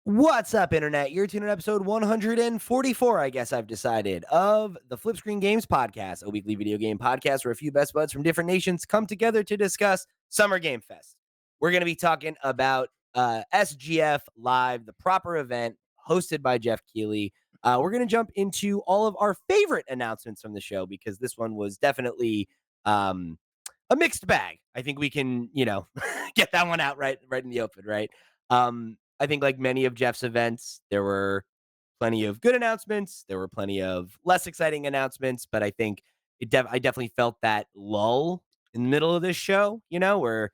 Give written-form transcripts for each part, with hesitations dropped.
What's up, Internet? You're tuning in episode 144, I guess I've decided, of the FlipScreen Games Podcast, a weekly video game podcast where a few best buds from different nations come together to discuss Summer Game Fest. We're going to be talking about SGF Live, the proper event hosted by Geoff Keighley. We're going to jump into all of our favorite announcements from the show because this one was definitely a mixed bag. I think we can, get that one out right in the open, right? I think like many of Geoff's events, there were plenty of good announcements. There were plenty of less exciting announcements, but I think I definitely felt that lull in the middle of this show, where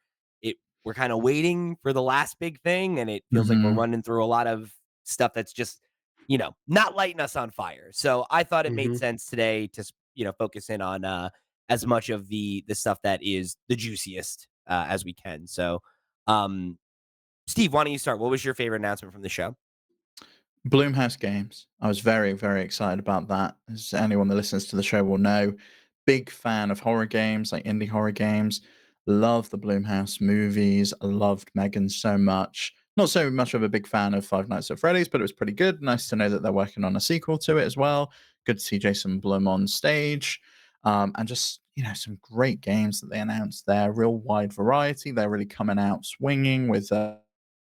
we're kind of waiting for the last big thing, and it feels like we're Mhm. running through a lot of stuff that's just, not lighting us on fire. So I thought it made Mhm. sense today to, focus in on as much of the stuff that is the juiciest as we can. So, um, Steve, why don't you start? What was your favorite announcement from the show? Bloomhouse Games. I was very, very excited about that. As anyone that listens to the show will know, big fan of horror games, like indie horror games. Love the Bloomhouse movies. I loved Megan so much. Not so much of a big fan of Five Nights at Freddy's, but it was pretty good. Nice to know that they're working on a sequel to it as well. Good to see Jason Blum on stage. And just, some great games that they announced there. Real wide variety. They're really coming out swinging with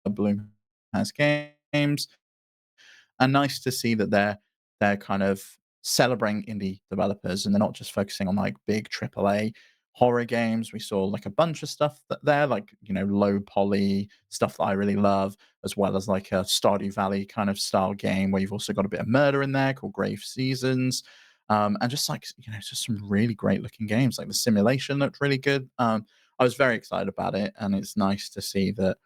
Bloomhouse Games. And nice to see that they're kind of celebrating indie developers and they're not just focusing on like big AAA horror games. We saw like a bunch of stuff there, like low poly stuff that I really love, as well as like a Stardew Valley kind of style game where you've also got a bit of murder in there called Grave Seasons. And just like just some really great looking games. Like the simulation looked really good. I was very excited about it, and it's nice to see that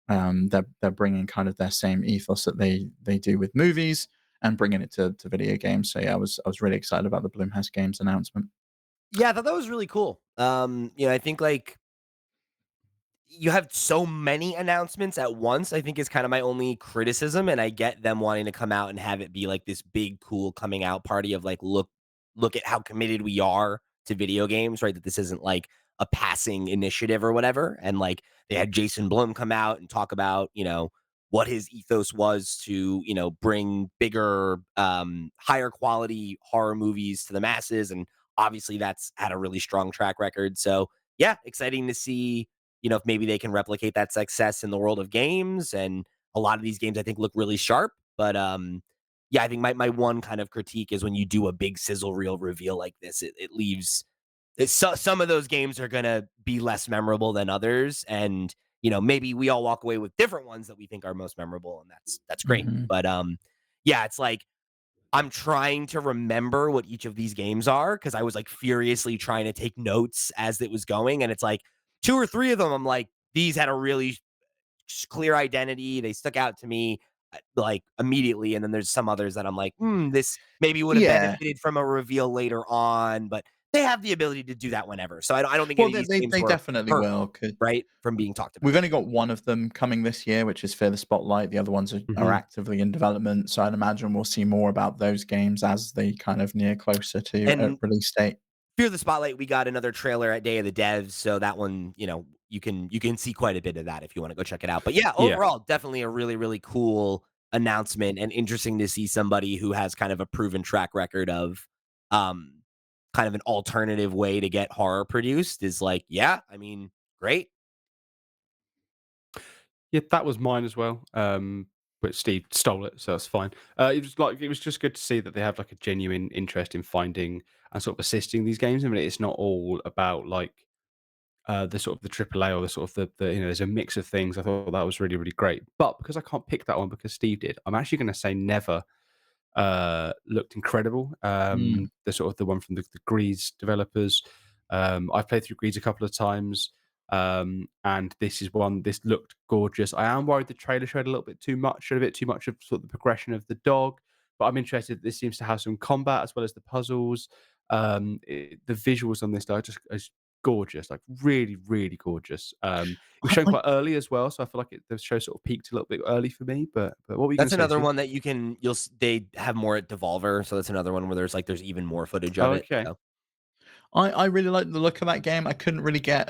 they're bringing kind of their same ethos that they do with movies and bringing it to video games. So yeah, I was really excited about the Bloomhouse Games announcement. Yeah, I thought that was really cool. I think like you have so many announcements at once, I think is kind of my only criticism. And I get them wanting to come out and have it be like this big, cool coming out party of like, look at how committed we are to video games, right? That this isn't like a passing initiative or whatever. And like they had Jason Blum come out and talk about, what his ethos was to, bring bigger, higher quality horror movies to the masses. And obviously that's had a really strong track record. So yeah, exciting to see if maybe they can replicate that success in the world of games. And a lot of these games I think look really sharp. But yeah, I think my one kind of critique is when you do a big sizzle reel reveal like this, it leaves some of those games are gonna be less memorable than others. And maybe we all walk away with different ones that we think are most memorable, and that's great. Hmm. But yeah, it's like I'm trying to remember what each of these games are because I was like furiously trying to take notes as it was going. And it's like two or three of them, I'm like, these had a really clear identity. They stuck out to me like immediately. And then there's some others that I'm like, this maybe would have Yeah. benefited from a reveal later on, but they have the ability to do that whenever. So I don't think Well, any of they these they, games they were definitely hurt, will. 'Cause right, from being talked about. we've only got one of them coming this year, which is Fear the Spotlight. The other ones are Mhm. actively in development, so I'd imagine we'll see more about those games as they kind of near closer to And release date. Fear the Spotlight, we got another trailer at Day of the Devs, so that one, you can see quite a bit of that if you wanna go check it out. But yeah, Yeah. overall, definitely a really, really cool announcement and interesting to see somebody who has kind of a proven track record of, um, kind of an alternative way to get horror produced is like, yeah, I mean, great. Yeah, that was mine as well. But Steve stole it, so that's fine. It was just good to see that they have like a genuine interest in finding and sort of assisting these games. I mean, it's not all about like the sort of the AAA or the sort of the there's a mix of things. I thought that was really really great. But because I can't pick that one because Steve did, I'm actually going to say Never looked incredible. Mm. The sort of the one from the Grease developers. I've played through Grease a couple of times, and this looked gorgeous. I am worried the trailer showed a little bit too much, showed a bit too much of sort of the progression of the dog, but I'm interested. This seems to have some combat as well as the puzzles. The visuals on this are just gorgeous, like really, really gorgeous. It was shown I quite early as well, so I feel like the show sort of peaked a little bit early for me. But what were you going That's to say, another Steve? one that they have more at Devolver, so that's another one where there's even more footage of Oh, it, okay. so I really like the look of that game. I couldn't really get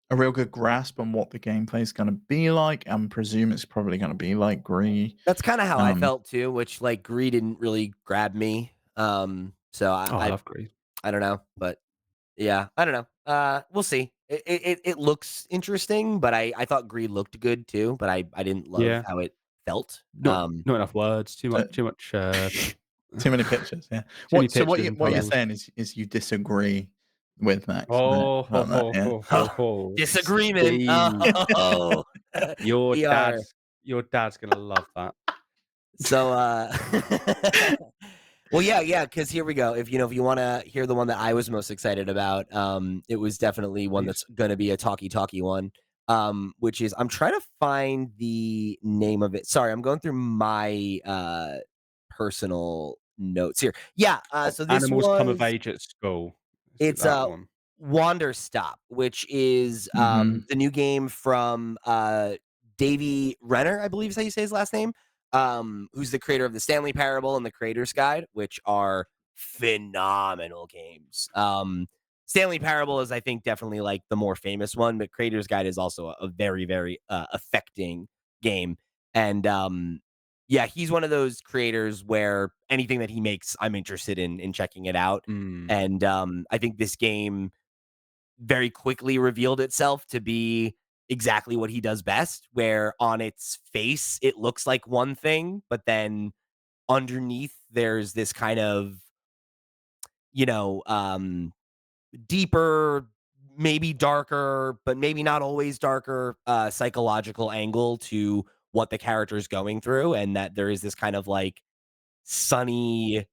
a real good grasp on what the gameplay is gonna be like. I'm presume it's probably gonna be like Gree. That's kinda how I Um, felt too, which, like, Greed didn't really grab me. So Oh, I love Greed. I don't know, but yeah, I don't know. We'll see. It looks interesting, but I thought Greed looked good too, but I didn't love Yeah. how it felt. Not enough words, so too much, too many pictures, yeah. too many What pictures you and what you're Yeah. puzzles. saying is you disagree with Max, right, Oh, ho, about that, ho, yeah? ho, ho, Oh, ho. disagreement. Steve, Oh, your we are dad's your dad's gonna love that. so, well, yeah, because here we go. If you wanna hear the one that I was most excited about, it was definitely one that's Please. gonna be a talkie-talkie one, which is I'm trying to find the name of it. Sorry, I'm going through my, personal notes here. Yeah, Oh, so this Animals Come of was Age at School. Is it it's, that one? Wander Stop, which is, Mhm. the new game from, Davey Renner, I believe is how you say his last name, who's the creator of the Stanley Parable and the Creator's Guide, which are phenomenal games. Stanley Parable is, I think, definitely, like, the more famous one, but Creator's Guide is also a very, very, affecting game, and, yeah, he's one of those creators where anything that he makes, I'm interested in checking it out. Mm. And I think this game very quickly revealed itself to be exactly what he does best, where on its face it looks like one thing, but then underneath there's this kind of, you know, deeper, maybe darker, but maybe not always darker, psychological angle to what the character is going through, and that there is this kind of like sunny,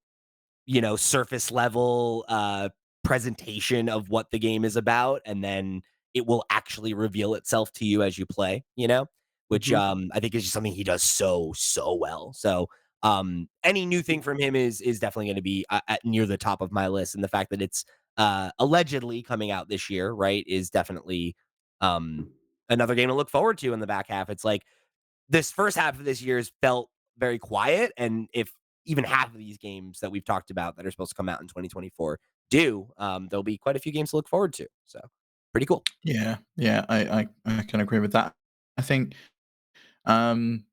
surface level presentation of what the game is about, and then it will actually reveal itself to you as you play, which Mhm. I think is just something he does so well. So any new thing from him is definitely going to be at near the top of my list, and the fact that it's allegedly coming out this year, right, is definitely um another game to look forward to in the back half. It's like this first half of this year has felt very quiet, and if even half of these games that we've talked about that are supposed to come out in 2024 do, there'll be quite a few games to look forward to. So, pretty cool. Yeah, yeah, I can agree with that. I think, um,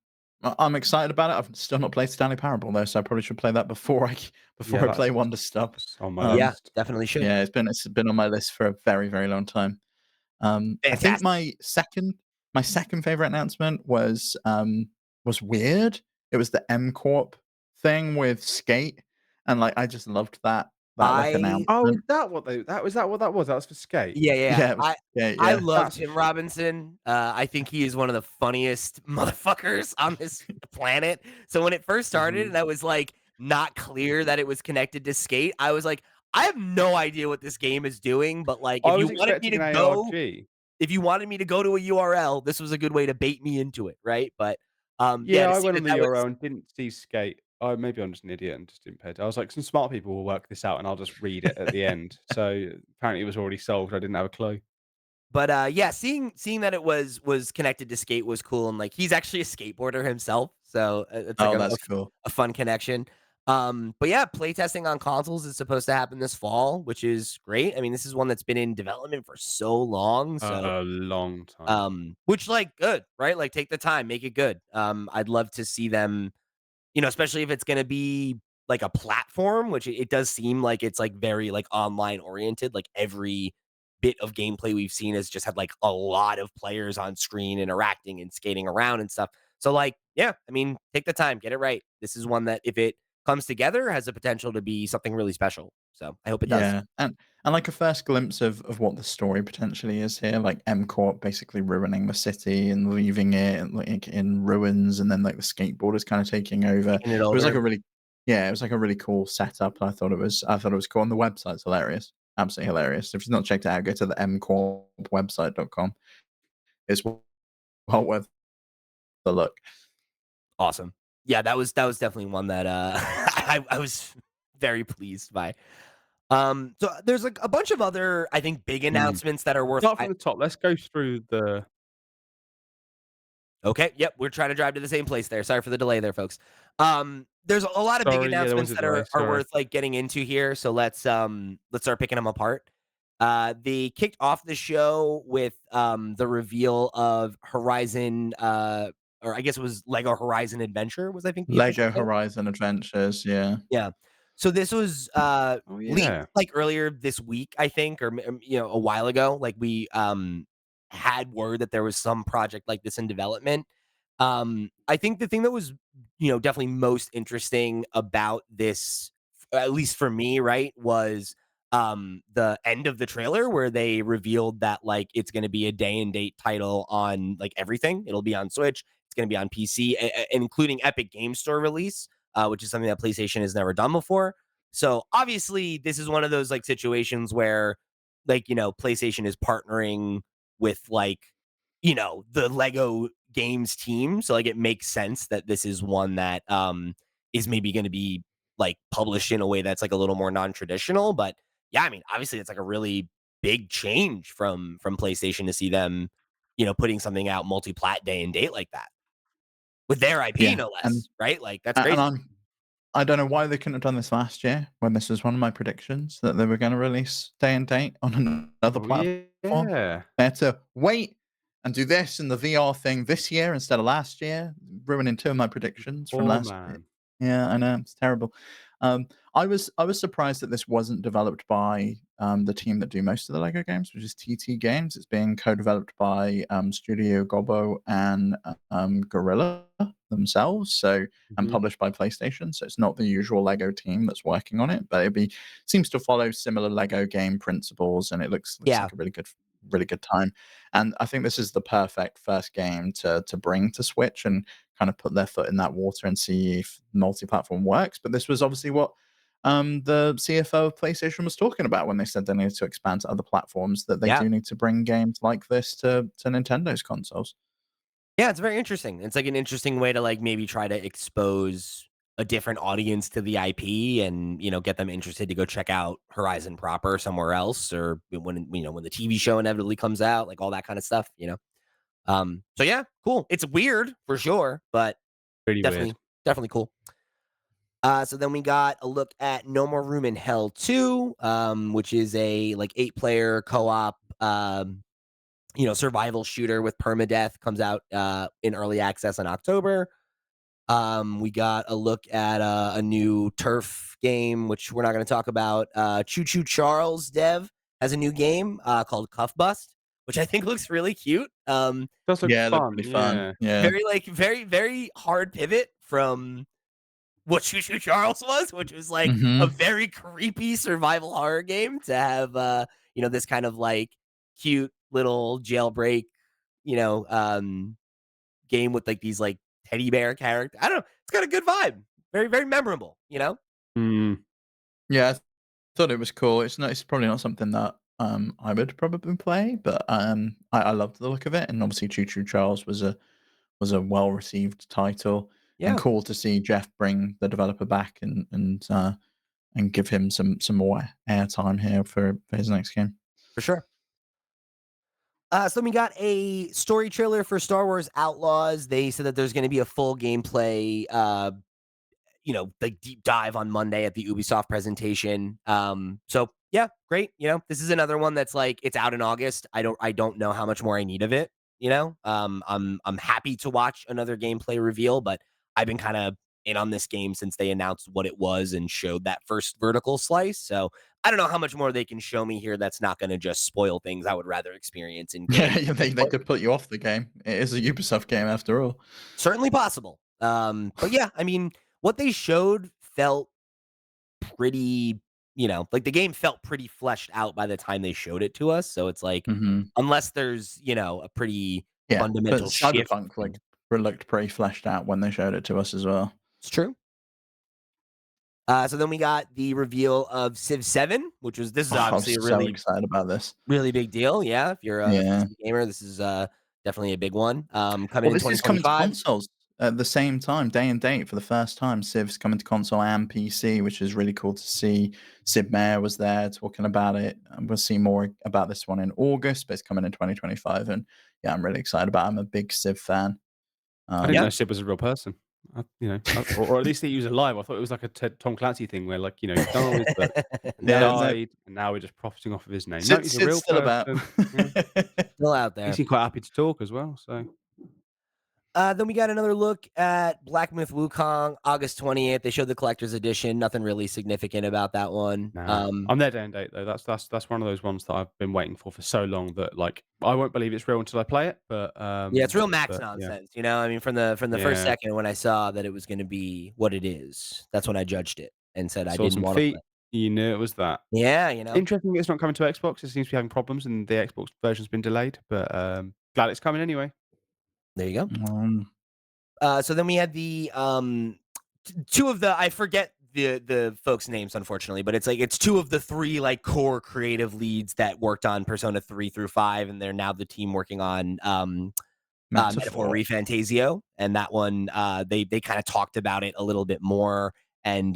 I'm excited about it. I've still not played Stanley Parable though, so I probably should play that before Yeah, before I play Wonder Stop. that's on my Yeah, Um, list. definitely should. yeah, it's been on my list for a very, very long time. I think Fantastic. my second favorite announcement was weird. It was the M Corp thing with Skate, and like I just loved that like I Oh, is announcement. that what they that was that what that was? That was for Skate? yeah. Yeah, it was Skate. I Yeah, love That's Tim Robinson. I think he is one of the funniest motherfuckers on this planet. So when it first started mhm. and I was like not clear that it was connected to Skate, I was like, I have no idea what this game is doing, but like I was expecting an ARG. if you wanted me to go to a URL, this was a good way to bait me into it, right? But yeah, Yeah, to I see went that on the that URL was and didn't see Skate. Oh, maybe I'm just an idiot and just didn't pay I was like, some smart people will work this out and I'll just read it at the end. So apparently it was already solved. I didn't have a clue. but yeah, seeing that it was connected to Skate was cool, and like he's actually a skateboarder himself, so it's like oh, that's cool. a fun connection. But yeah, playtesting on consoles is supposed to happen this fall, which is great. I mean, this is one that's been in development for so long, so A long time. which like good, right? Like take the time, make it good. I'd love to see them, especially if it's gonna be like a platform, which it does seem like it's like very like online oriented. Like every bit of gameplay we've seen has just had like a lot of players on screen interacting and skating around and stuff. So like, yeah, I mean, take the time, get it right. This is one that if it comes together has the potential to be something really special. So I hope it does. Yeah, and like a first glimpse of what the story potentially is here, like M Corp basically ruining the city and leaving it like in ruins, and then like the skateboarders kind of taking over. Taking it It was like over. a really yeah, it was like a really cool setup. I thought it was cool. And the website's hilarious, absolutely hilarious. If you've not checked it out, go to the mcorpwebsite.com. It's well worth the look. Awesome. Yeah, that was definitely one that I was very pleased by. So there's like a bunch of other, I think, big Mm. announcements that are worth. Start from the top. Let's go through the Okay, yep, we're trying to drive to the same place there. Sorry for the delay there, folks. There's a lot of big sorry, yeah, there was announcements a that delay. are Sorry. worth like getting into here. So let's start picking them apart. They kicked off the show with the reveal of Horizon, or I guess it was Lego Horizon Adventure was I think the official Lego name. Horizon Adventures, yeah. Yeah. So this was Oh leaked yeah. like earlier this week, I think, or a while ago. Like we had word that there was some project like this in development. I think the thing that was, definitely most interesting about this, at least for me, right, was the end of the trailer where they revealed that like it's going to be a day and date title on like everything. It'll be on Switch, it's going to be on PC, including Epic Game Store release, which is something that PlayStation has never done before. So obviously, this is one of those like situations where, like, PlayStation is partnering with like, the Lego games team. So like it makes sense that this is one that is maybe going to be like published in a way that's like a little more non-traditional. But yeah, I mean, obviously it's like a really big change from PlayStation to see them, putting something out multi-plat day and date like that with their IP, Yeah, no less, right? Like that's and crazy. I don't know why they couldn't have done this last year when this was one of my predictions that they were gonna release day and date on another Oh platform. yeah. They had to wait and do this and the VR thing this year instead of last year, ruining 2 of my predictions from Poor last year. man. Yeah, I know, it's terrible. I was surprised that this wasn't developed by, the team that do most of the LEGO games, which is TT Games. It's being co-developed by, Studio Gobo and, Guerrilla themselves, so and Mhm. published by PlayStation, so it's not the usual LEGO team that's working on it, but it seems to follow similar LEGO game principles, and it looks Yeah. like a really good time. And I think this is the perfect first game to bring to Switch and kind of put their foot in that water and see if multi-platform works. But this was obviously what the CFO of PlayStation was talking about when they said they needed to expand to other platforms, that they Yeah. do need to bring games like this to Nintendo's consoles. Yeah, it's very interesting. It's like an interesting way to like maybe try to expose a different audience to the IP and, get them interested to go check out Horizon proper somewhere else or when the TV show inevitably comes out, like all that kind of stuff. So yeah, cool. It's weird for sure, but Really weird. definitely cool. So then we got a look at No More Room in Hell 2, which is a like 8-player co-op survival shooter with permadeath, comes out in early access in October. We got a look at a new turf game, which we're not going to talk about. Choo Choo Charles Dev has a new game called Cuff Bust, which I think looks really cute. Does look Yeah, it looked fun. pretty fun. Yeah. Yeah. Very like very hard pivot from what Choo Choo Charles was, which was like a Mhm. very creepy survival horror game to have this kind of like cute little jailbreak, you know, um game with like these like teddy bear character. I don't know. It's got a good vibe. Very, very memorable. Mm. Yeah, I thought it was cool. It's probably not something that, I would probably play, but, I loved the look of it, and obviously Choo Choo Charles was a well-received title, and Yeah, cool to see Geoff bring the developer back and give him some more airtime here for his next game. for sure. So then we got a story trailer for Star Wars Outlaws. They said that there's going to be a full gameplay like deep dive on Monday at the Ubisoft presentation. So yeah, great. This is another one that's like it's out in August. I don't know how much more I need of it. I'm happy to watch another gameplay reveal, but I've been kind of in on this game since they announced what it was and showed that first vertical slice. So I don't know how much more they can show me here that's not going to just spoil things I would rather experience in Yeah, game. yeah, they could put you off the game. It is a Ubisoft game after all. Certainly possible. But yeah, I mean, what they showed felt pretty, like the game felt pretty fleshed out by the time they showed it to us. So it's like, Mhm. unless there's, a pretty Yeah, but fundamental shift. Cyberpunk, looked pretty fleshed out when they showed it to us as well. It's true. So then we got the reveal of Civ 7, this is Oh, I obviously was a so really, excited about this. really big deal. Yeah. If you're Yeah. a gamer, this is definitely a big one. Coming Well, in this is coming to 2025. consoles at the same time, day and date for the first time. Civ's coming to console and PC, which is really cool to see. Sid Meier was there talking about it. And we'll see more about this one in August, but it's coming in 2025. And yeah, I'm really excited about it. I'm a big Civ fan. I didn't Yeah, know Um, Sid was a real person. or at least that he was alive. I thought it was like a Tom Clancy thing where, like, he's done all his work, he Yeah, No, no, died, and now we're just profiting off of his name. No, he's a Sid's real still about. person. Yeah, still out he there. seemed quite happy to talk as well. So Then we got another look at Black Myth Wukong, August 20th. They showed the collector's edition. Nothing really significant about that one. nah, I'm their day and date though. That's one of those ones that I've been waiting for so long that, like, I won't believe it's real until I play it. Yeah, it's real Max But yeah, nonsense. I mean, from the first yeah. second when I saw that it was going to be what it is, that's when I judged it and said I Saw didn't some want to play. feet. You knew it was that. Yeah. Interesting it's not coming to Xbox. It seems to be having problems and the Xbox version's been delayed, but, glad it's coming anyway. There you go. Um, So then we had the two of the I forget the folks' names unfortunately, but it's two of the three like core creative leads that worked on Persona 3 through 5, and they're now the team working on Metaphor Metaphor. ReFantazio, and that one they kind of talked about it a little bit more, and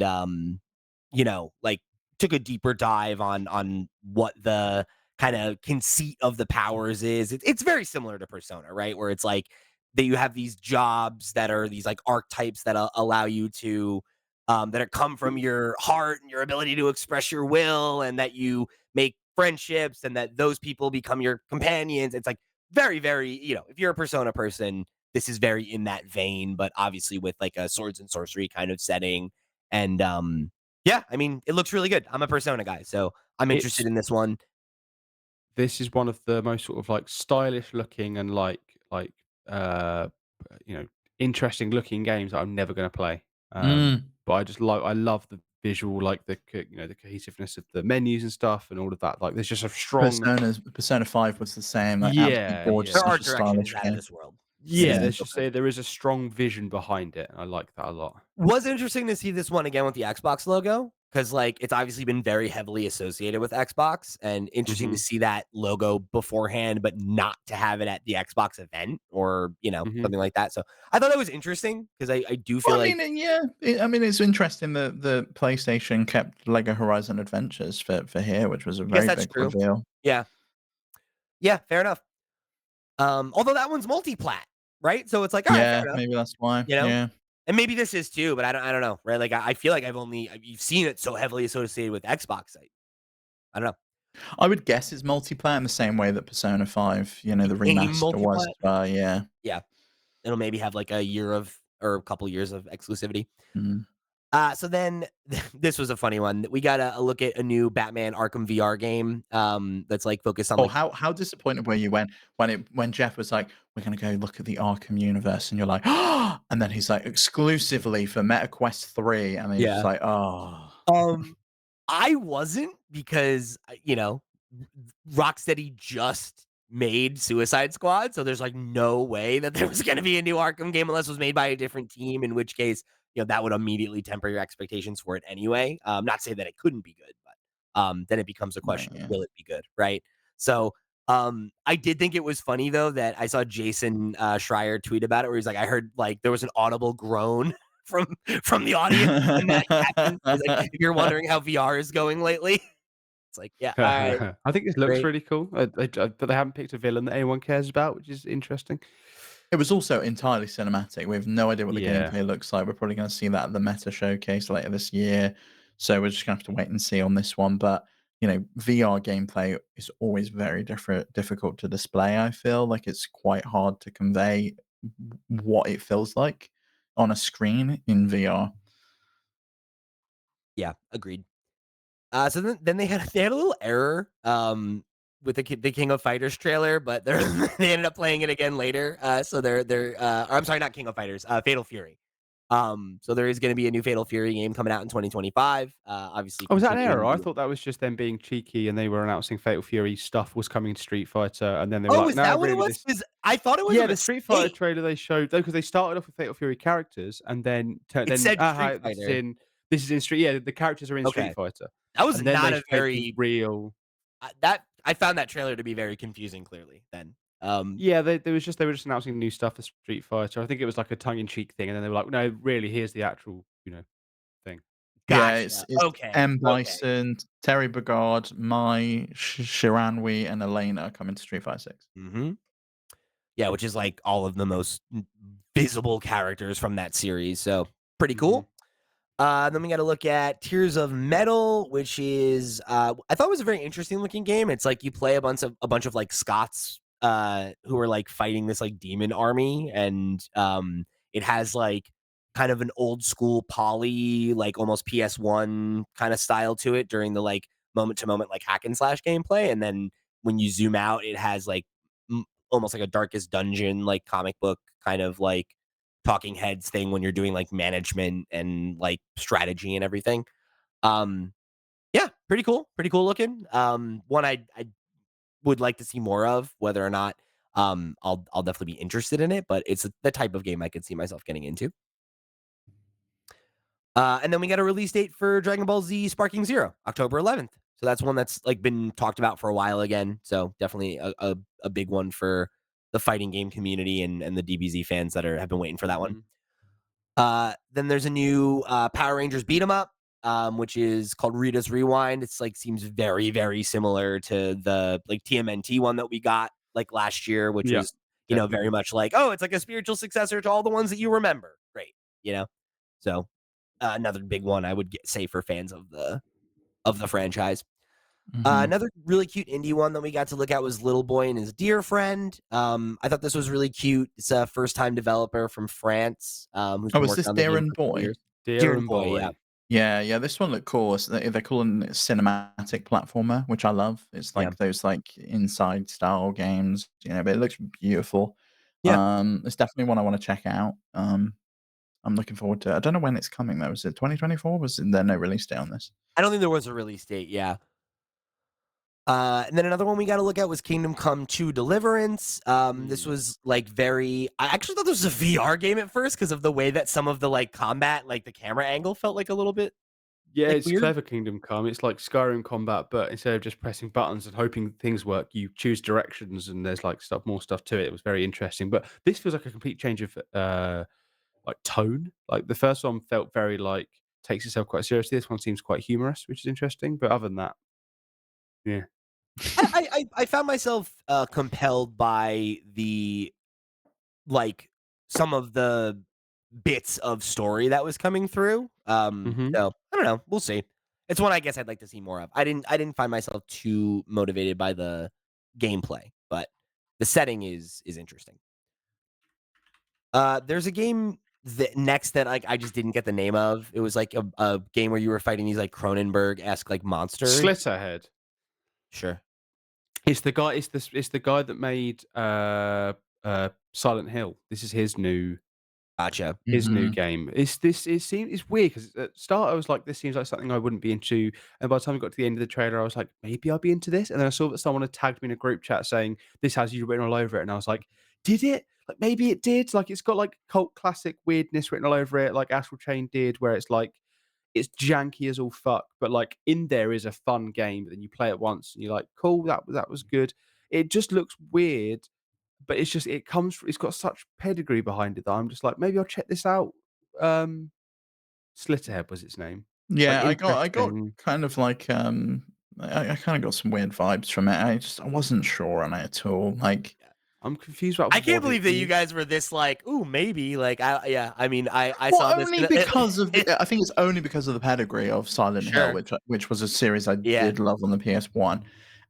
like took a deeper dive on what the kind of conceit of the powers is. It's very similar to Persona, right? Where it's like that you have these jobs that are these like archetypes that allow you to that are come from your heart and your ability to express your will, and that you make friendships, and that those people become your companions. It's like very, very, if you're a Persona person, this is very in that vein, but obviously with like a swords and sorcery kind of setting. And yeah, I mean, it looks really good. I'm a Persona guy, so I'm interested It's in this one. This is one of the most sort of, like, stylish looking and, uh, you know, interesting looking games that I'm never gonna play. Mm. But I love the visual, like, the cohesiveness of the menus and stuff and all of that. Like, there's just a strong. Persona 5 was the same, like, absolutely Yeah, gorgeous, Their yeah. such art a direction is stylish out of game. this world. Yeah, Yeah. there is a strong vision behind it, and I like that a lot. Was interesting to see this one again with the Xbox logo, because like it's obviously been very heavily associated with Xbox, and interesting to Mhm, see that logo beforehand, but not to have it at the Xbox event or mhm. something like that. So I thought that was interesting because I do Well, feel I like mean, yeah, I mean, it's interesting that the PlayStation kept Lego Horizon Adventures for here, which was a I guess very that's big true. reveal. Yeah, yeah, fair enough. Although that one's multi-plat, right? So it's like, all right, fair Yeah, enough, maybe that's why. you know. Yeah. And maybe this is too, but I don't know, right? Like I feel like you've seen it so heavily associated with Xbox. I don't know. I would guess it's multi-player in the same way that Persona 5, the Became remaster was. multi-plat. Yeah. Yeah. It'll maybe have like a year of or a couple years of exclusivity. Mm. So then this was a funny one. We got a look at a new Batman Arkham VR game that's like focused on Oh, like how disappointed were you when Jeff was like, "We're gonna go look at the Arkham universe," and you're like, "Oh!" And then he's like, "Exclusively for MetaQuest 3," and then you're just yeah. like, "Oh." Um I wasn't because Rocksteady just made Suicide Squad, so there's like no way that there was going to be a new Arkham game unless it was made by a different team. In which case, that would immediately temper your expectations for it anyway. Not say that it couldn't be good, but then it becomes a Right, question of yeah. will it be good, right? So I did think it was funny though that I saw Jason Schreier tweet about it, where he's like, I heard like there was an audible groan from from the audience when that happened. He's like, if you're wondering how VR is going lately, it's like, yeah, all right, I think this looks great. really cool, but they haven't picked a villain that anyone cares about, which is interesting. It was also entirely cinematic. We have no idea what the Yeah. gameplay looks like. We're probably gonna see that at the Meta showcase later this year, so we're just gonna have to wait and see on this one, but, VR gameplay is always very difficult to display, I feel like it's quite hard to convey what it feels like on a screen in VR. Yeah, agreed. So then they had a little error with the King of Fighters trailer, but they ended up playing it again later. So they're or I'm sorry, not King of Fighters, Fatal Fury. So there is going to be a new Fatal Fury game coming out in 2025. Obviously Oh, was that an error? continuing. I thought that was just them being cheeky and they were announcing Fatal Fury stuff was coming to Street Fighter, and then they were Oh, like, is "No, that what it really, was? this." Because I thought it was a Yeah, the Street Fighter mistake. trailer they showed though, because they started off with Fatal Fury characters, and then It said Street hi, Fighter. this is in Street. Yeah, the characters are in Street Okay, Fighter, that was and then not they a fake the very real. that I found that trailer to be very confusing. Clearly, then. Yeah, they were just announcing new stuff for Street Fighter. I think it was like a tongue in cheek thing, and then they were like, "No, really, here's the actual, thing." Yeah, Gotcha. it's Okay. M. Okay. Bison, Terry Bogard, Mai, Shiranui, and Elena coming to Street Fighter 6. Hmm. Yeah, which is like all of the most visible characters from that series. So pretty Mhm. cool. Then we got to look at Tears of Metal, which is I thought it was a very interesting looking game. It's like you play a bunch of like Scots who are like fighting this like demon army, and it has like kind of an old school poly, like almost PS1 kind of style to it during the like moment to moment like hack and slash gameplay, and then when you zoom out, it has like almost like a Darkest Dungeon like comic book kind of like talking heads thing when you're doing like management and like strategy and everything. Um, yeah, pretty cool looking. One I would like to see more of, whether or not I'll definitely be interested in it, but it's the type of game I could see myself getting into. And then we got a release date for Dragon Ball Z Sparking Zero, October 11th. So that's one that's like been talked about for a while again. So definitely a big one for the fighting game community and the DBZ fans that have been waiting for that one. Mhm. Then there's a new Power Rangers beat 'em up, which is called Rita's Rewind. It's like seems very, very similar to the like TMNT one that we got like last year, which Yeah, was, very definitely. much like, oh, it's like a spiritual successor to all the ones that you remember. Great, you know. So another big one I would say for fans of the franchise. Mhm. Another really cute indie one that we got to look at was Little Boy and His Dear Friend. I thought this was really cute. It's a first time developer from France who's Oh, been is working this on the game Darren for a couple Boy? years. Dear Dear and Boy, yeah. boy. Yeah, yeah, this one looked cool. They're calling it cinematic platformer, which I love. It's Yeah. like those like inside style games, but it looks beautiful. Yeah. It's definitely one I want to check out. I'm looking forward to it. I don't know when it's coming though. Is it 2024? Was there no release date on this? I don't think there was a release date, yeah. And then another one we got to look at was Kingdom Come 2 Deliverance. This Mm. was like I actually thought this was a VR game at first because of the way that some of the like combat, like the camera angle felt like a little bit Yeah, like it's weird. clever Kingdom Come. It's like Skyrim combat, but instead of just pressing buttons and hoping things work, you choose directions and there's like more stuff to it. It was very interesting. But this feels like a complete change of like tone. Like the first one felt very like takes itself quite seriously. This one seems quite humorous, which is interesting. But other than that, yeah. I found myself compelled by the like some of the bits of story that was coming through. Hmm. So I don't know. We'll see. It's one I guess I'd like to see more of. I didn't find myself too motivated by the gameplay, but the setting is interesting. There's a game that next that like I just didn't get the name of. It was like a game where you were fighting these like Cronenberg-esque like monsters. Slitterhead. Sure. It's the guy. It's the guy that made Silent Hill. This is Gotcha. his new Mhm. game. It seems it's weird because at the start I was like, this seems like something I wouldn't be into. And by the time we got to the end of the trailer, I was like, maybe I'll be into this. And then I saw that someone had tagged me in a group chat saying this has you written all over it. And I was like, did it? Like maybe it did. Like it's got like cult classic weirdness written all over it, like Astral Chain did, where it's like it's janky as all fuck, but like in there is a fun game. But then you play it once and you're like, cool, that was good. It just looks weird, but it's just it's got such pedigree behind it that I'm just like, maybe I'll check this out. Um, Slitterhead was its name. Like Yeah, I got interesting. kind of like I kind of got some weird vibes from it. I wasn't sure on it at all. Like, I'm confused about I can't what it believe that you is. guys were this like, "Ooh, maybe." Like, I mean, I well, saw this only and because of I think it's only because of the pedigree of Silent Hill, Sure. which was a series I Yeah. did love on the PS1.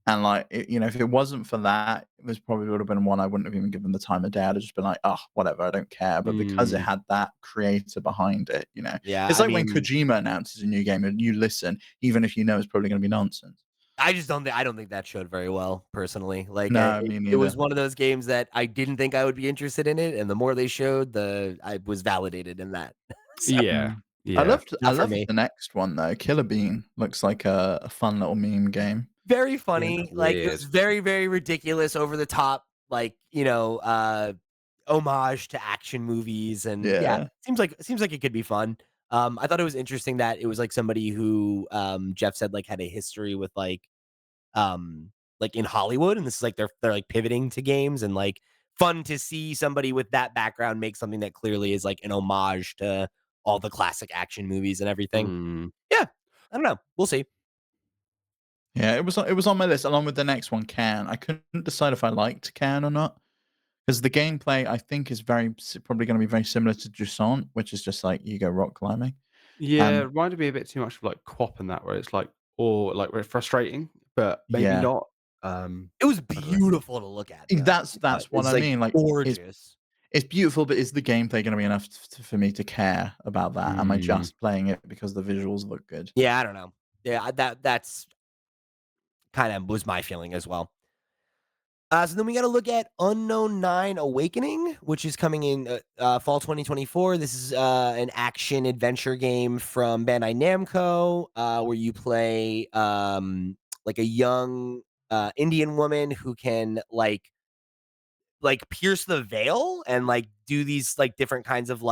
And like, if it wasn't for that, this probably would have been one I wouldn't have even given the time of day. I'd have just been like, oh, whatever, I don't care. But because it Mm, had that creator behind it, Yeah, it's I like when mean, Kojima announces a new game and you listen, even if you know it's probably going to be nonsense. I don't think that showed very well, personally. Like, No, it me it was neither. one of those games that I didn't think I would be interested in it, and the more they showed, I was validated in that. So, yeah, Mm. I yeah. loved I not for loved me. the next one though. Killer Bean looks like a fun little meme game. Very It looks funny, like, it weird. was very, very ridiculous, over the top, like, homage to action movies, and yeah, Yeah. seems like it could be fun. I thought it was interesting that it was, like, somebody who, Jeff said, like, had a history with, like, in Hollywood, and this is, like, they're, like, pivoting to games, and, like, fun to see somebody with that background make something that clearly is, like, an homage to all the classic action movies and everything. Mm. Yeah, I don't know, we'll see. Yeah, it was on my list along with the next one, Can. I couldn't decide if I liked Can or not 'Cause the gameplay, I think, is probably gonna be very similar to Jusant, which is just like you go rock climbing. Yeah, it Um, reminded me a bit too much of like Quap and that, where it's like, or like where it's frustrating, but maybe yeah. not. It was I don't know. beautiful to look at, though. That's what It's, I like, mean, like, it's gorgeous. it's beautiful, but is the gameplay gonna be enough for me to care about that? Am I Mm. just playing it because the visuals look good? Yeah, I don't know. Yeah, that's kinda was my feeling as well. So then we gotta look at Unknown 9 Awakening, which is coming in, fall 2024. This is, an action adventure game from Bandai Namco, where you play, like a young, Indian woman who can, pierce the veil and, do these, different kinds of,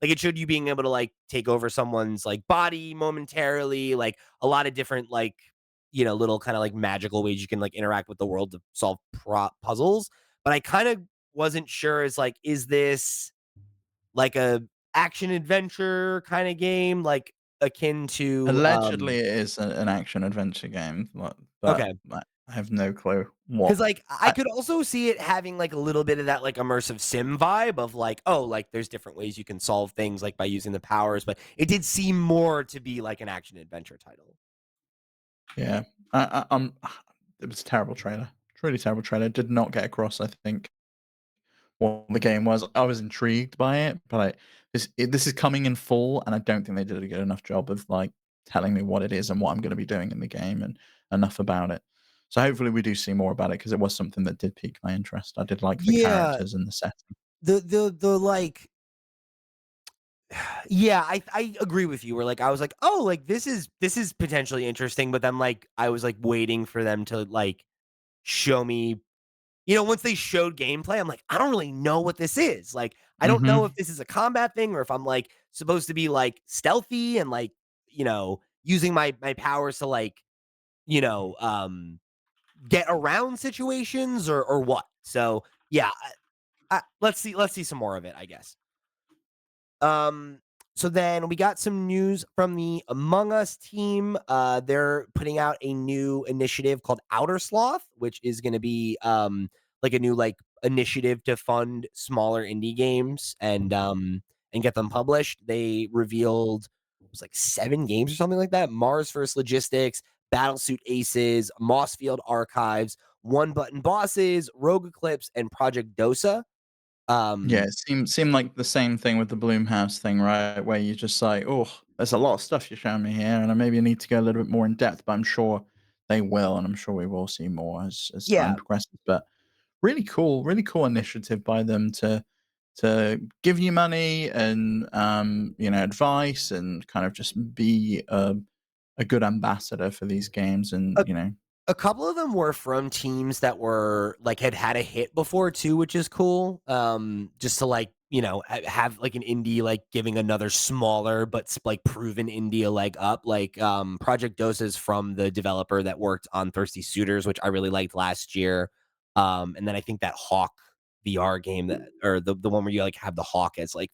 it showed you being able to, take over someone's, body momentarily, a lot of different, little kinda, magical ways you can, interact with the world to solve puzzles, but I kinda wasn't sure is, is this, a action adventure kinda game, akin to, Allegedly, it is an action adventure game, but okay. I have no clue 'Cause, what. I could also see it having, a little bit of that, immersive sim vibe of, oh, there's different ways you can solve things, by using the powers, but it did seem more to be like an action adventure title. Yeah. It was a terrible trailer. Truly terrible trailer. Did not get across, I think, what the game was. I was intrigued by it, but this is coming in full, and I don't think they did a good enough job of, like, telling me what it is and what I'm gonna be doing in the game and enough about it. So hopefully we do see more about it because it was something that did pique my interest. I did like the Yeah, characters and the setting. the yeah, I agree with you where, I was like, "Oh, this is potentially interesting," but then, I was, waiting for them to, show me. Once they showed gameplay, I'm like, "I don't really know what this is." I don't know if Mhm. this is a combat thing or if I'm, supposed to be, stealthy and, using my powers to, you know, um, get around situations or what. So, yeah, let's see some more of it, I guess. Um, so then we got some news from the Among Us team. They're putting out a new initiative called Outer Sloth, which is going to be a new initiative to fund smaller indie games and get them published. They revealed it was 7 games or something like that. Mars First Logistics, Battlesuit Aces, Mossfield Archives, One Button Bosses, Rogue Eclipse, and Project Dosa. Yeah, Um, it seemed like the same thing with the Bloomhouse thing, right? Where you're just like, "Oh, there's a lot of stuff you're showing me here, and I maybe need to go a little bit more in depth," but I'm sure they will, and I'm sure we will see more as time yeah, progresses. But really cool initiative by them to give you money and, advice and kind of just be a good ambassador for these games and, a couple of them were from teams that were had a hit before too, which is cool. Just to have an indie giving another smaller but proven indie a leg up. Project Dosa is from the developer that worked on Thirsty Suitors, which I really liked last year. And then I think that Hawk VR game that or the one where you have the Hawk as I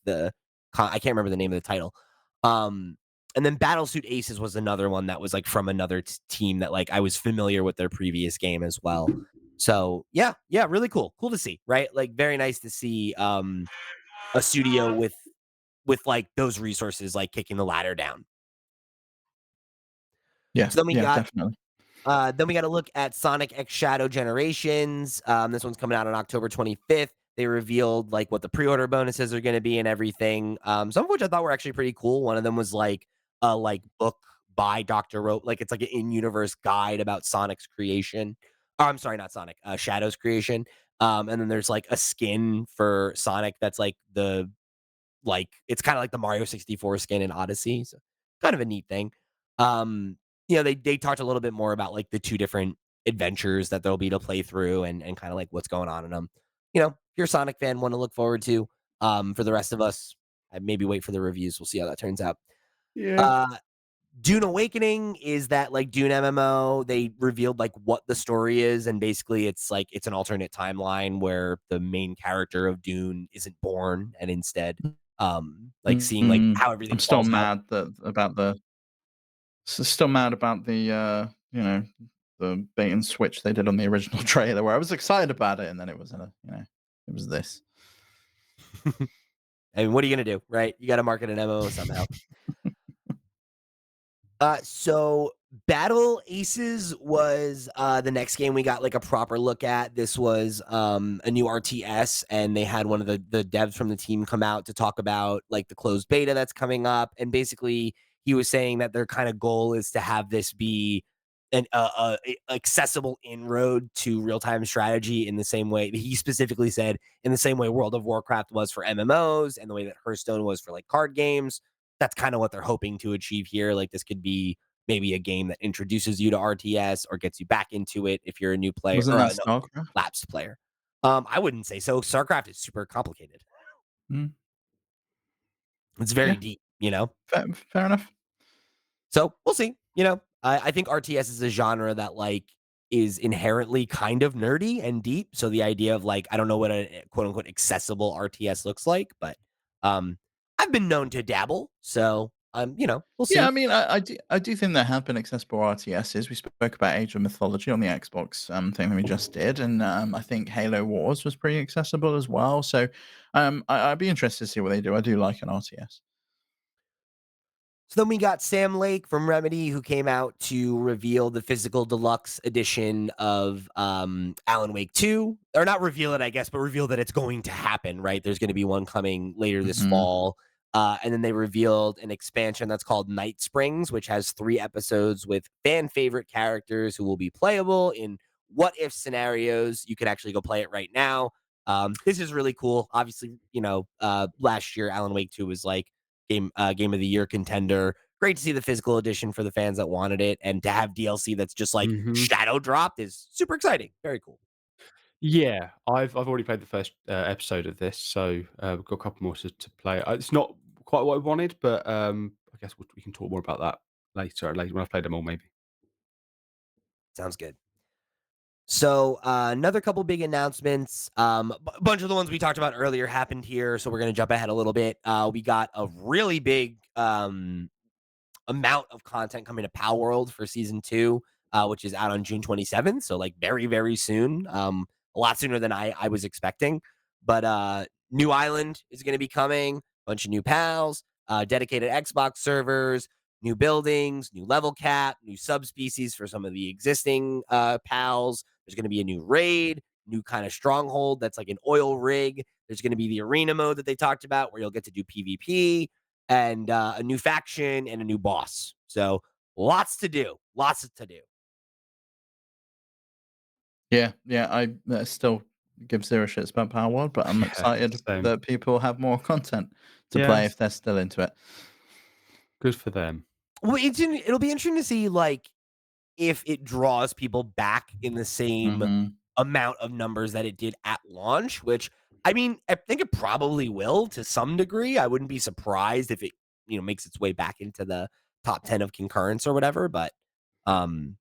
can't remember the name of the title. Um and then Battlesuit Aces was another one that was, from another team that, I was familiar with their previous game as well. So, yeah, really cool. Cool to see, right? Very nice to see, a studio with, those resources, kicking the ladder down. yeah, So then we yeah, got definitely. then we got to look at Sonic X Shadow Generations. This one's coming out on October 25th. They revealed what the pre-order bonuses are going to be and everything. Some of which I thought were actually pretty cool. One of them was a book by Dr. Rope. It's an in-universe guide about Sonic's creation. Oh, I'm sorry, not Sonic. Shadow's creation. And then there's a skin for Sonic that's it's kind of like the Mario 64 skin in Odyssey. So kind of a neat thing. Um, they talked a little bit more about the two different adventures that there'll be to play through and kind of what's going on in them. If you're a Sonic fan, one to look forward to. For the rest of us, I maybe wait for the reviews. We'll see how that turns out. Yeah. Uh, Dune Awakening is that Dune MMO. They revealed what the story is, and basically it's an alternate timeline where the main character of Dune isn't born and instead seeing Mm, how I'm everything still falls out. mad still mad about the bait and switch they did on the original trailer where I was excited about it and then it was It was this. I mean, what are you gonna do, right? You got to market an MMO somehow. So Battle Aces was the next game we got like a proper look at. This was a new RTS, and they had one of the devs from the team come out to talk about like the closed beta that's coming up. And basically, he was saying that their kind of goal is to have this be an accessible inroad to real time strategy in the same way he specifically said in the same way World of Warcraft was for MMOs and the way that Hearthstone was for like card games. That's kind of what they're hoping to achieve here. Like this could be maybe a game that introduces you to RTS or gets you back into it if you're a new player Wasn't or that no, StarCraft? lapsed player. I wouldn't say so. StarCraft is super complicated. Mm, It's very yeah, deep, fair enough. So we'll see. I think RTS is a genre that like is inherently kind of nerdy and deep. So the idea of like I don't know what a quote unquote accessible RTS looks like, but um, I've been known to dabble. So we'll Yeah, I see. mean, I do think there have been accessible RTSs. We spoke about Age of Mythology on the Xbox thing that we just did, and I think Halo Wars was pretty accessible as well. So I'd be interested to see what they do. I do like an RTS. So then we got Sam Lake from Remedy, who came out to reveal the physical deluxe edition of Alan Wake 2. Or not reveal it, I guess, but reveal that it's going to happen, right? There's going to be one coming later this Hmm. fall. And then they revealed an expansion that's called Night Springs, which has 3 episodes with fan favorite characters who will be playable in what if scenarios. You could actually go play it right now. This is really cool. Obviously, last year Alan Wake 2 was like game of the year contender. Great to see the physical edition for the fans that wanted it, and to have DLC that's just like Hmm. shadow dropped is super exciting. Very cool. Yeah, I've already played the first episode of this, so we've got a couple more to play. It's not quite what I wanted, but I guess we can talk more about that later when I've played them all, maybe. Sounds good. So another couple big announcements. A bunch of the ones we talked about earlier happened here, so we're gonna jump ahead a little bit. We got a really big amount of content coming to Power World for season 2, which is out on June 27th. So like very, very soon. A lot sooner than I was expecting. But New Island is going to be coming, bunch of new pals, dedicated Xbox servers, new buildings, new level cap, new subspecies for some of the existing pals. There's going to be a new raid, new kind of stronghold that's like an oil rig. There's going to be the arena mode that they talked about where you'll get to do PvP and a new faction and a new boss. So lots to do. Lots to do. Yeah, yeah. I still give zero shits about Power World, but I'm Yeah, excited same. that people have more content to play Yes, if they're still into it. good for them. Well, it'll be interesting to see like if it draws people back in the same Hmm. amount of numbers that it did at launch, which I mean, I think it probably will to some degree. I wouldn't be surprised if it, makes its way back into the top 10 of concurrence or whatever, but um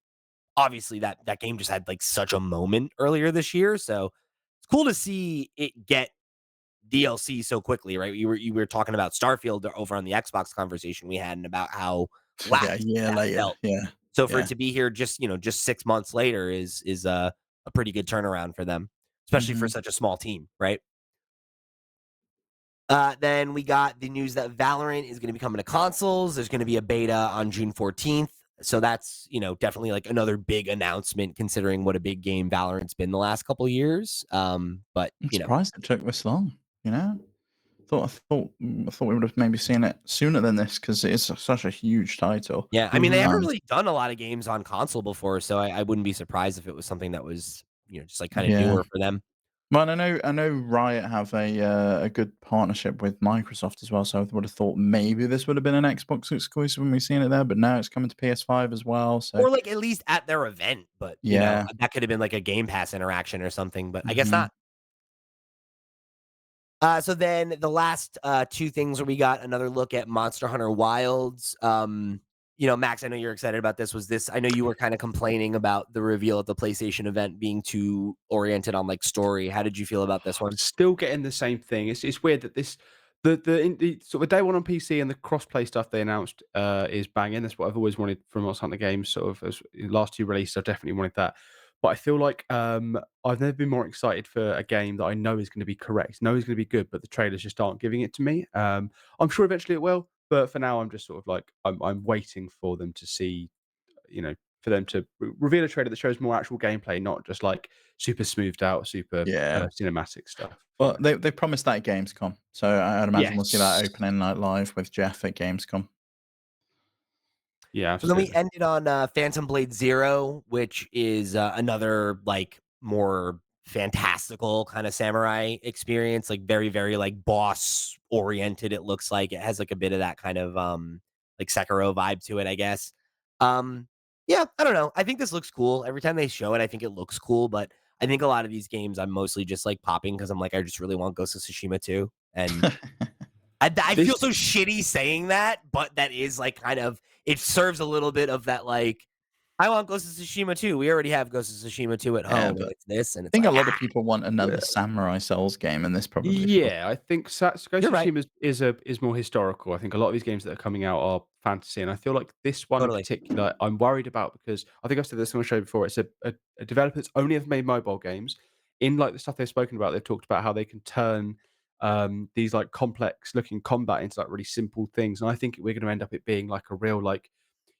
obviously that game just had like such a moment earlier this year, so it's cool to see it get DLC so quickly, right? You were talking about Starfield over on the Xbox conversation we had and about how Yeah, a lapsed year that later. felt. Yeah, So for it yeah. to be here just 6 months later is a pretty good turnaround for them, especially for Hmm. such a small team, right? Then we got the news that Valorant is going to be coming to consoles. There's going to be a beta on June 14th. So that's, definitely like another big announcement considering what a big game Valorant's been the last couple of years. But, I'm surprised it took this long. You know, I thought we would have maybe seen it sooner than this because it is such a huge title. yeah, I mean, they Hmm. haven't really done a lot of games on console before. So I wouldn't be surprised if it was something that was, just like kind of Yeah. newer for them. Well, I know Riot have a good partnership with Microsoft as well, so I would have thought maybe this would have been an Xbox exclusive when we seen it there, but now it's coming to PS5 as well. So Or like at least at their event. But, yeah. that could have been like a Game Pass interaction or something. But I guess Hmm. not. So then the last 2 things where we got another look at Monster Hunter Wilds. Max, I know you're excited about this. Was this? I know you were kind of complaining about the reveal at the PlayStation event being too oriented on like story. How did you feel about this one? Still getting the same thing. It's weird that this the sort of the day one on PC and the crossplay stuff they announced is banging. That's what I've always wanted from Monster Hunter games. Sort of as last 2 releases, I definitely wanted that. But I feel like I've never been more excited for a game that I know is going to be correct, know is going to be good, but the trailers just aren't giving it to me. I'm sure eventually it will, but for now, I'm just sort of like I'm waiting for them to see, for them to reveal a trailer that shows more actual gameplay, not just like super smoothed out, super Yeah. cinematic stuff. Well, they promised that at Gamescom, so I'd imagine we'll see that Yes. opening night live with Geoff at Gamescom. Yeah, So then we absolutely. ended on Phantom Blade Zero, which is another like more fantastical kind of samurai experience, like very, very like boss oriented. It looks like it has like a bit of that kind of like Sekiro vibe to it, I guess. Um, yeah, I don't know. I think this looks cool. Every time they show it, I think it looks cool, but I think a lot of these games I'm mostly just like popping because I'm like, I just really want Ghost of Tsushima 2. And I feel This so shitty saying that, but that is like kind of it serves a little bit of that like I want Ghost of Tsushima 2. We already have Ghost of Tsushima 2 at Yeah, home, and but it's this, and I it's think a like lot of people want another uh, Samurai Souls game, and this probably feels Yeah, I think Ghost you're of right, Tsushima is more historical. I think a lot of these games that are coming out are fantasy, and I feel like this one in totally. particular, I'm worried about because I think I've said this on the show before. It's a developer that's only ever made mobile games. In like the stuff they've spoken about, they've talked about how they can turn these like complex looking combat into like really simple things, and I think we're going to end up it being like a real like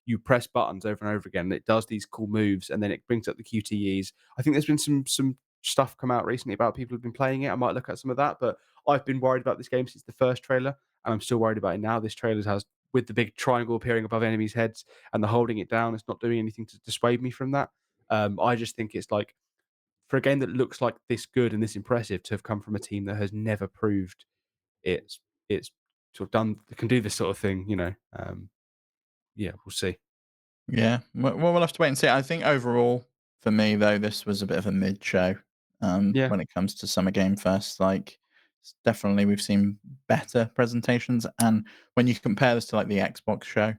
you press buttons over and over again, and it does these cool moves, and then it brings up the QTEs. I think there's been some stuff come out recently about people who've been playing it. I might look at some of that, but I've been worried about this game since the first trailer, and I'm still worried about it now. This trailer has with the big triangle appearing above enemies' heads and the holding it down. It's not doing anything to dissuade me from that. I just think it's like for a game that looks like this good and this impressive to have come from a team that has never proved it's sort of done can do this sort of thing. Yeah, we'll see. yeah. Well, we'll have to wait and see. I think overall, for me though, this was a bit of a mid show. Yeah. When it comes to Summer Game Fest, like definitely we've seen better presentations, and when you compare this to like the Xbox show,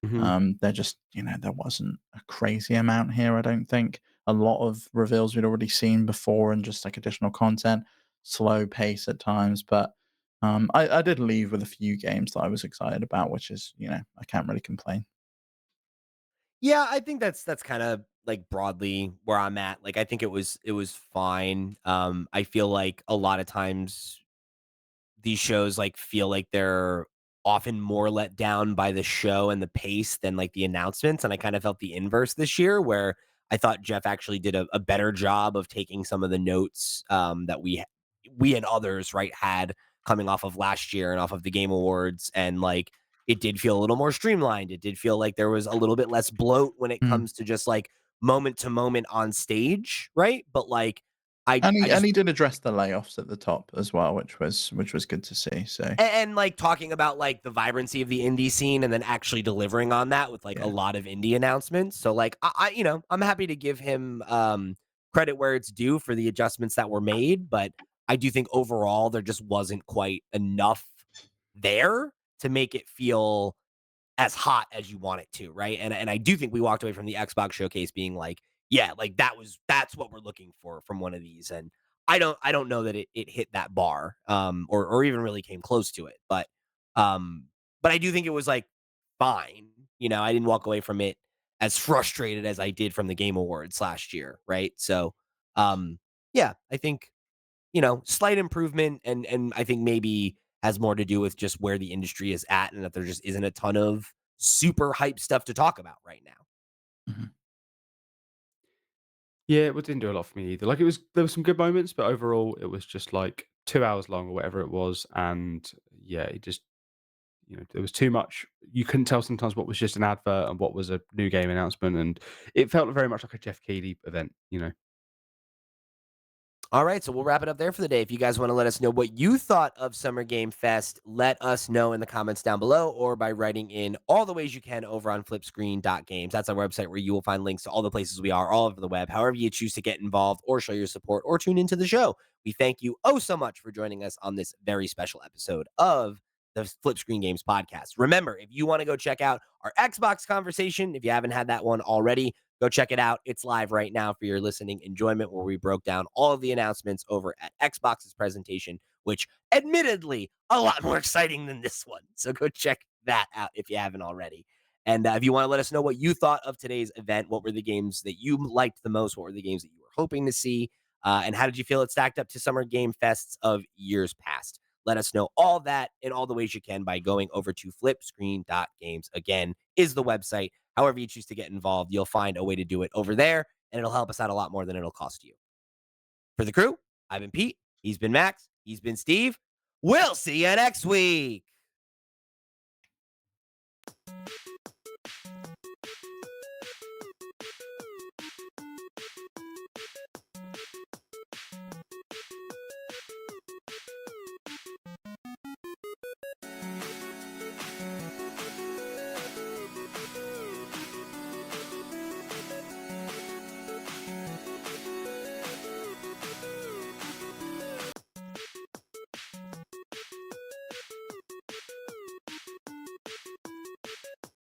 Hmm. they're just there wasn't a crazy amount here. I don't think a lot of reveals we'd already seen before, and just like additional content, slow pace at times, but. I did leave with a few games that I was excited about, which is, I can't really complain. Yeah, I think that's kind of like broadly where I'm at. Like I think it was fine. I feel like a lot of times these shows like feel like they're often more let down by the show and the pace than like the announcements. And I kind of felt the inverse this year where I thought Jeff actually did a better job of taking some of the notes that we and others right had coming off of last year and off of the Game Awards, and like it did feel a little more streamlined. It did feel like there was a little bit less bloat when it Mm. comes to just like moment to moment on stage, right? But like And I he and just he did address the layoffs at the top as well, which was good to see. So and, like, talking about, like, the vibrancy of the indie scene and then actually delivering on that with, like, a yeah. lot of indie announcements. So, like, I'm happy to give him, credit where it's due for the adjustments that were made, but I do think overall there just wasn't quite enough there to make it feel as hot as you want it to, right? And I do think we walked away from the Xbox showcase being like, yeah, like that's what we're looking for from one of these. And I don't know that it hit that bar, or even really came close to it. Um, but I do think it was like fine. I didn't walk away from it as frustrated as I did from the Game Awards last year, right? So yeah, I think slight improvement, and I think maybe has more to do with just where the industry is at and that there just isn't a ton of super hype stuff to talk about right now. Mhm. Yeah, it didn't do a lot for me either. Like there were some good moments, but overall it was just like 2 hours long or whatever it was, and yeah, it just there was too much. You couldn't tell sometimes what was just an advert and what was a new game announcement, and it felt very much like a Jeff Keighley event. All right, so we'll wrap it up there for the day. If you guys want to let us know what you thought of Summer Game Fest, let us know in the comments down below or by writing in all the ways you can over on flipscreen.games. That's our website where you will find links to all the places we are all over the web. However you choose to get involved or show your support or tune into the show. We thank you oh so much for joining us on this very special episode of the Flip Screen Games podcast. Remember, if you want to go check out our Xbox conversation, if you haven't had that one already, go check it out. It's live right now for your listening enjoyment, where we broke down all of the announcements over at Xbox's presentation, which admittedly a lot more exciting than this one. So go check that out if you haven't already. And if you want to let us know what you thought of today's event, what were the games that you liked the most? What were the games that you were hoping to see? And how did you feel it stacked up to Summer Game Fests of years past? Let us know all that in all the ways you can by going over to flipscreen.games. Again, is the website. However you choose to get involved, you'll find a way to do it over there, and it'll help us out a lot more than it'll cost you. For the crew, I've been Pete. He's been Max. He's been Steve. We'll see you next week.